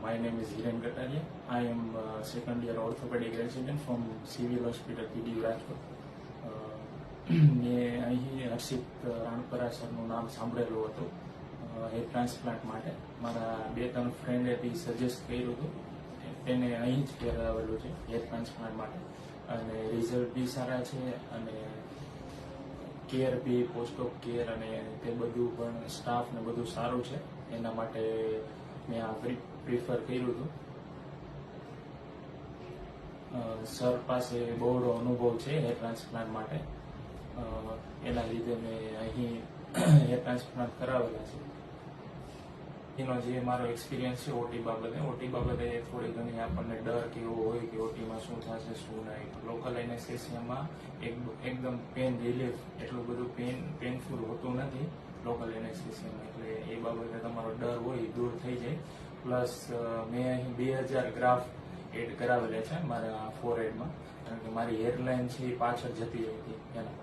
My name is Hiren Kataria. I am second year orthopedic resident from Civil Hospital PDU Rajkot. મેં અહીં હર્ષિત રાણપરા સરનું નામ સાંભળેલું હતું હેર ટ્રાન્સપ્લાન્ટ માટે. મારા 2-3 ફ્રેન્ડે બી સજેસ્ટ કર્યું હતું. તેને અહીં જ કરાવેલું છે હેર ટ્રાન્સપ્લાન્ટ માટે અને રિઝલ્ટ બી સારા છે અને કેર બી પોસ્ટ ઓફ કેર અને તે બધું પણ સ્ટાફ ને બધું સારું છે. એના માટે મેં આ પ્રિફર કર્યું હતું. સર પાસે બહોળો અનુભવ છે હેર ટ્રાન્સપ્લાન્ટ માટે. એના લીધે મેં અહીં હેર ટ્રાન્સપ્લાન્ટ કરાવેલા છે. એનો જે મારો એક્સપિરિયન્સ છે ઓટી બાબતે થોડી ઘણી આપણને ડર કે એવો હોય કે ઓટીમાં શું થશે શું નહીં. લોકલ એનેસ્થેસિયામાં એકદમ પેન રિલીફ, એટલું બધું પેનફુલ હોતું નથી લોકલ એનેસ્થેસિયામાં, એટલે એ બાબતે તમારો ડર હોય દૂર થઈ જાય. પ્લસ મેં અહીં 2000 ગ્રાફ એડ કરાવેલા છે મારા ફોરહેડમાં, કારણ કે મારી હેરલાઇન છે એ પાછળ જતી રહી હતી એના